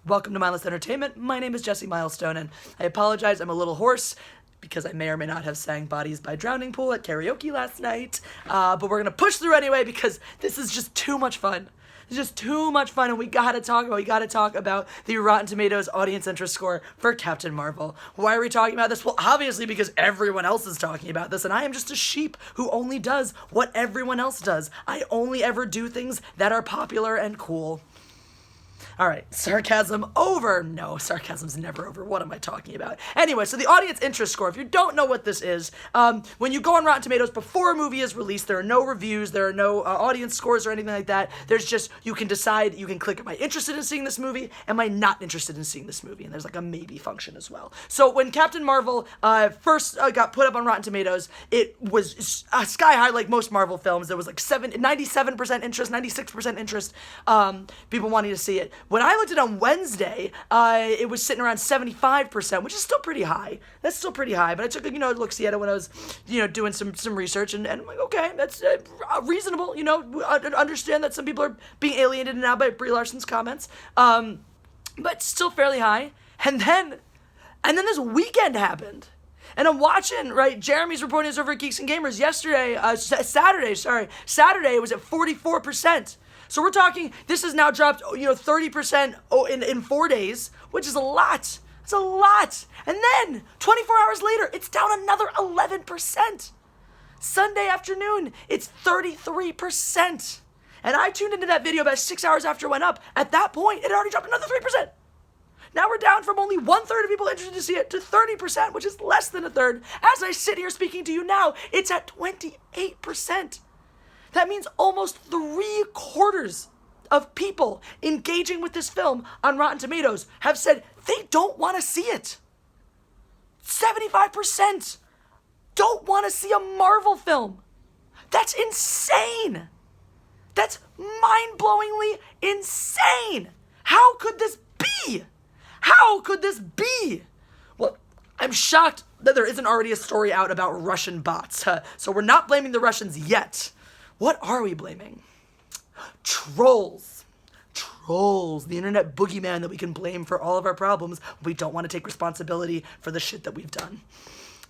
Welcome to Mindless Entertainment. My name is Jesse Milestone, and I apologize, I'm a little hoarse because I may or may not have sang Bodies by Drowning Pool at karaoke last night. But we're going to push through anyway because this is just too much fun. It's just too much fun, and we gotta talk about the Rotten Tomatoes audience interest score for Captain Marvel. Why are we talking about this? Well, obviously because everyone else is talking about this, and I am just a sheep who only does what everyone else does. I only ever do things that are popular and cool. All right, sarcasm over. No, sarcasm's never over. What am I talking about? Anyway, so the audience interest score, if you don't know what this is, when you go on Rotten Tomatoes before a movie is released, there are no reviews, there are no audience scores or anything like that. There's just, you can decide, you can click, am I interested in seeing this movie? Am I not interested in seeing this movie? And there's like a maybe function as well. So when Captain Marvel first got put up on Rotten Tomatoes, it was sky high like most Marvel films. There was like 97% interest, 96% interest, people wanting to see it. When I looked at it on Wednesday, it was sitting around 75%, which is still pretty high. That's still pretty high, but I took a look-see at it when I was doing some research, and I'm like, okay, that's reasonable. Understand that some people are being alienated now by Brie Larson's comments, but still fairly high. And then this weekend happened. And I'm watching, right, Jeremy's reporting this over at Geeks and Gamers yesterday, Saturday it was at 44%. So we're talking, this has now dropped, 30% in 4 days, which is a lot. It's a lot. And then, 24 hours later, it's down another 11%. Sunday afternoon, it's 33%. And I tuned into that video about 6 hours after it went up. At that point, it had already dropped another 3%. Now we're down from only 1/3 of people interested to see it to 30%, which is less than a third. As I sit here speaking to you now, it's at 28%. That means almost 3/4 of people engaging with this film on Rotten Tomatoes have said they don't want to see it. 75% don't want to see a Marvel film. That's insane. That's mind-blowingly insane. How could this be? How could this be? Well, I'm shocked that there isn't already a story out about Russian bots. So we're not blaming the Russians yet. What are we blaming? Trolls. Trolls. The internet boogeyman that we can blame for all of our problems. We don't want to take responsibility for the shit that we've done.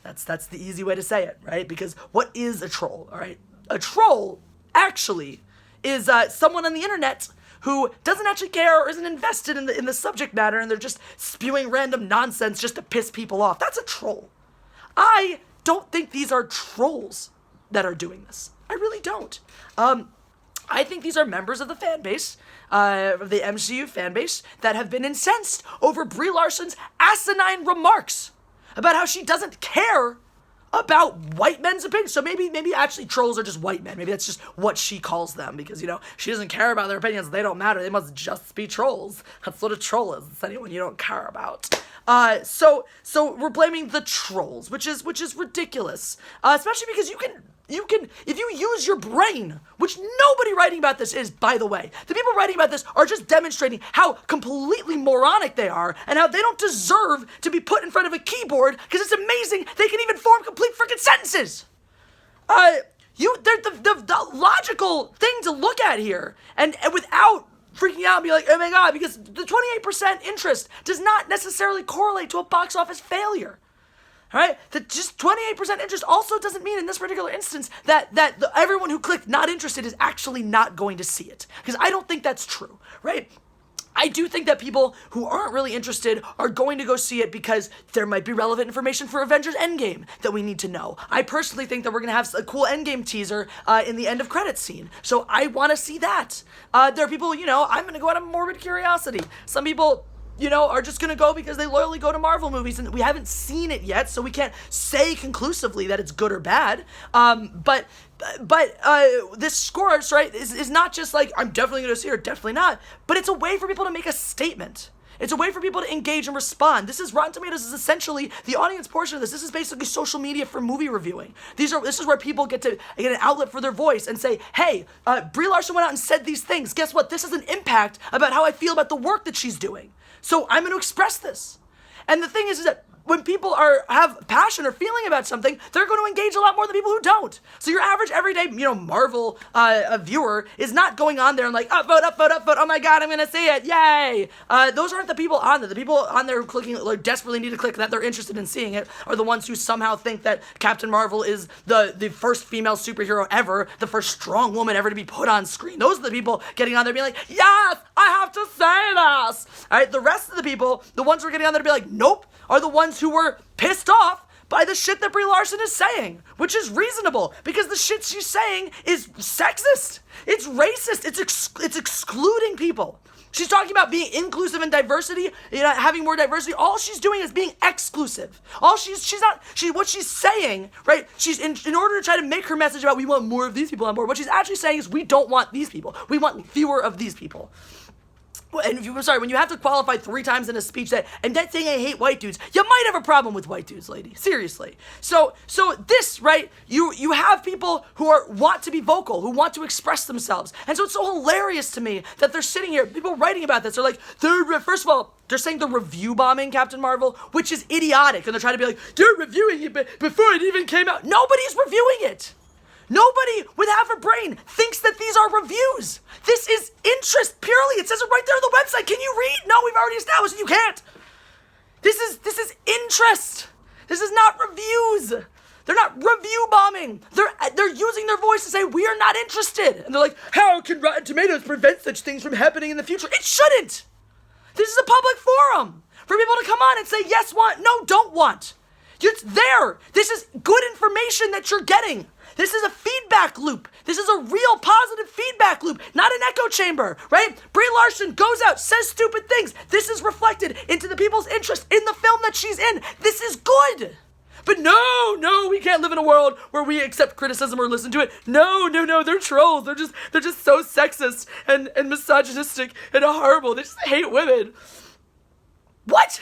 That's the easy way to say it, right? Because what is a troll, all right? A troll actually is someone on the internet who doesn't actually care or isn't invested in the subject matter, and they're just spewing random nonsense just to piss people off. That's a troll. I don't think these are trolls that are doing this. I really don't. I think these are members of the fan base, of the MCU fan base, that have been incensed over Brie Larson's asinine remarks about how she doesn't care about white men's opinions. So maybe actually trolls are just white men. Maybe that's just what she calls them because, she doesn't care about their opinions. They don't matter. They must just be trolls. That's what a troll is. It's anyone you don't care about. So we're blaming the trolls, which is ridiculous. Especially because you can, if you use your brain, which nobody writing about this is, by the way. The people writing about this are just demonstrating how completely moronic they are and how they don't deserve to be put in front of a keyboard because it's amazing they can even form complete freaking sentences. The logical thing to look at here, and without freaking out and be like, oh my god, because the 28% interest does not necessarily correlate to a box office failure. All right, that just 28% interest also doesn't mean in this particular instance that everyone who clicked not interested is actually not going to see it. Because I don't think that's true, right? I do think that people who aren't really interested are going to go see it because there might be relevant information for Avengers Endgame that we need to know. I personally think that we're going to have a cool Endgame teaser in the end of credits scene. So I want to see that. There are people, I'm going to go out of morbid curiosity. Some people, are just going to go because they loyally go to Marvel movies, and we haven't seen it yet, so we can't say conclusively that it's good or bad. But this score, right, is not just like, I'm definitely going to see it or definitely not, but it's a way for people to make a statement. It's a way for people to engage and respond. Rotten Tomatoes is essentially the audience portion of this. This is basically social media for movie reviewing. This is where people get an outlet for their voice and say, hey, Brie Larson went out and said these things. Guess what? This has an impact about how I feel about the work that she's doing. So I'm going to express this. And the thing is that when people have passion or feeling about something, they're going to engage a lot more than people who don't. So your average everyday, Marvel viewer is not going on there and like, upvote, oh my god, I'm going to see it, yay! Those aren't the people on there. The people on there clicking, like, desperately need to click that they're interested in seeing it are the ones who somehow think that Captain Marvel is the first female superhero ever, the first strong woman ever to be put on screen. Those are the people getting on there being like, yes, I have to say this! Alright, the rest of the people, the ones who are getting on there to be like, nope, are the ones who were pissed off by the shit that Brie Larson is saying, which is reasonable, because the shit she's saying is sexist, it's racist, it's excluding people. She's talking about being inclusive and diversity, having more diversity. All she's doing is being exclusive. What she's saying, right? She's in order to try to make her message about we want more of these people on board. What she's actually saying is we don't want these people. We want fewer of these people. And when you have to qualify 3 times in a speech that, and that thing I hate white dudes, you might have a problem with white dudes, lady. Seriously. So this, right, you have people who want to be vocal, who want to express themselves. And so it's so hilarious to me that they're sitting here, people writing about this, they're like, first of all, they're saying they're review bombing Captain Marvel, which is idiotic. And they're trying to be like, they're reviewing it before it even came out. Nobody's reviewing it. Nobody with half a brain thinks that these are reviews. This is interest purely. It says it right there on the website. Can you read? No, we've already established that you can't. This is interest. This is not reviews. They're not review bombing. They're using their voice to say we are not interested. And they're like, how can Rotten Tomatoes prevent such things from happening in the future? It shouldn't. This is a public forum for people to come on and say yes, want, no, don't want. It's there. This is good information that you're getting. This is a feedback loop. This is a real positive feedback loop, not an echo chamber, right? Brie Larson goes out, says stupid things. This is reflected into the people's interest in the film that she's in. This is good. But no, we can't live in a world where we accept criticism or listen to it. No, they're trolls. They're just so sexist and misogynistic and horrible. They just hate women. What?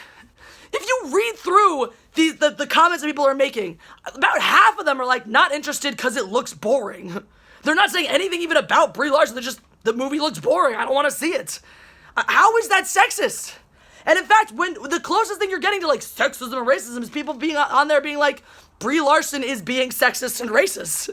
If you read through the comments that people are making, about half of them are like not interested because it looks boring. They're not saying anything even about Brie Larson. They're just, the movie looks boring. I don't want to see it. How is that sexist? And in fact, when the closest thing you're getting to like sexism and racism is people being on there being like, Brie Larson is being sexist and racist.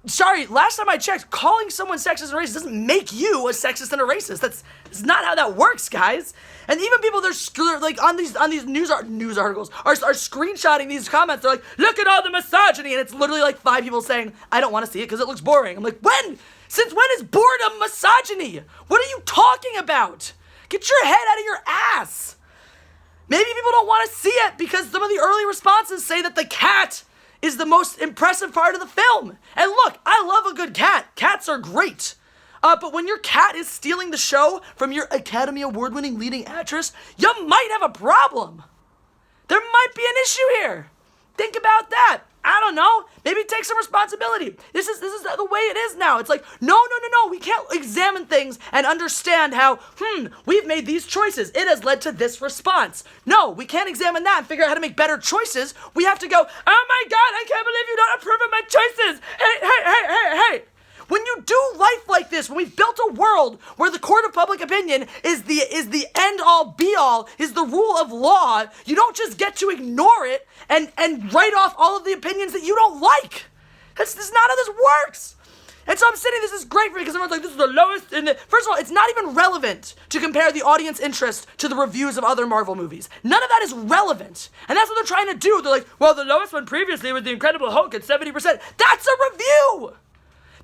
Sorry, last time I checked, calling someone sexist and racist doesn't make you a sexist and a racist. That's not how that works, guys. And even people they're like on these news articles are screenshotting these comments. They're like, look at all the misogyny, and it's literally like 5 people saying, I don't want to see it because it looks boring. I'm like, when? Since when is boredom misogyny? What are you talking about? Get your head out of your ass. Maybe people don't want to see it because some of the early responses say that the cat is the most impressive part of the film. And look, I love a good cat. Cats are great. But when your cat is stealing the show from your Academy Award-winning leading actress, you might have a problem. There might be an issue here. Think about that. I don't know. Maybe take some responsibility. This is the way it is now. It's like, no. We can't examine things and understand how, we've made these choices. It has led to this response. No, we can't examine that and figure out how to make better choices. We have to go, oh my God, I can't believe you don't approve of my choices. Hey. When you do life like this, when we've built a world where the court of public opinion is the end-all, be-all, is the rule of law, you don't just get to ignore it and write off all of the opinions that you don't like. That's not how this works. And so I'm sitting, this is great for me because everyone's like, this is the lowest first of all, it's not even relevant to compare the audience interest to the reviews of other Marvel movies. None of that is relevant. And that's what they're trying to do. They're like, well, the lowest one previously was The Incredible Hulk at 70%. That's a review.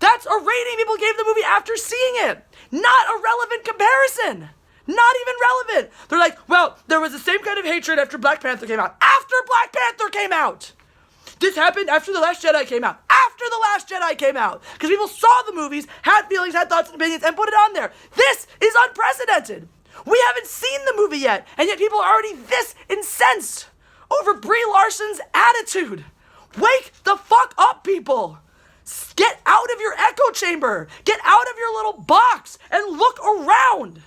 That's a rating people gave the movie after seeing it. Not a relevant comparison. Not even relevant. They're like, well, there was the same kind of hatred after Black Panther came out. After Black Panther came out. This happened after The Last Jedi came out. After The Last Jedi came out. Because people saw the movies, had feelings, had thoughts and opinions, and put it on there. This is unprecedented. We haven't seen the movie yet, and yet people are already this incensed over Brie Larson's attitude. Wake the fuck up, people. Get out of your echo chamber. Get out of your little box and look around.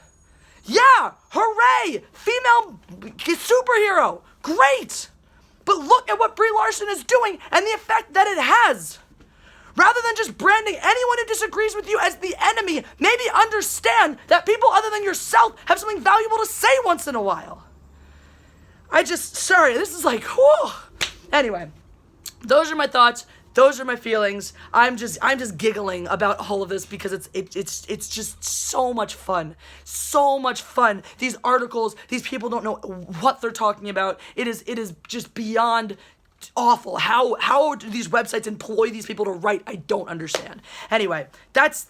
Yeah, hooray, female superhero, great. But look at what Brie Larson is doing and the effect that it has. Rather than just branding anyone who disagrees with you as the enemy, maybe understand that people other than yourself have something valuable to say once in a while. sorry, this is like, whoa. Anyway, those are my thoughts. Those are my feelings. I'm just giggling about all of this because it's just so much fun. So much fun. These articles, these people don't know what they're talking about. It is just beyond awful. How do these websites employ these people to write? I don't understand. Anyway, that's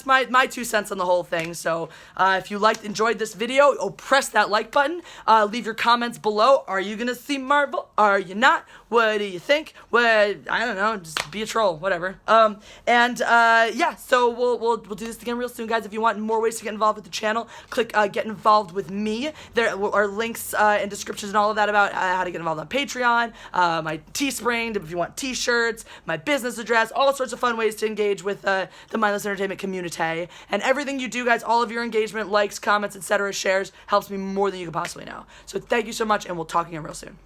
my 2 cents on the whole thing. So if you enjoyed this video, press that like button. Leave your comments below. Are you gonna see Marvel? Are you not? What do you think? I don't know. Just be a troll. Whatever. Yeah. So we'll do this again real soon, guys. If you want more ways to get involved with the channel, click get involved with me. There are links and descriptions and all of that about how to get involved on Patreon. My Teespring, if you want t-shirts, my business address, all sorts of fun ways to engage with the Mindless Entertainment community. And everything you do, guys, all of your engagement, likes, comments, etc., shares, helps me more than you can possibly know. So thank you so much, and we'll talk again real soon.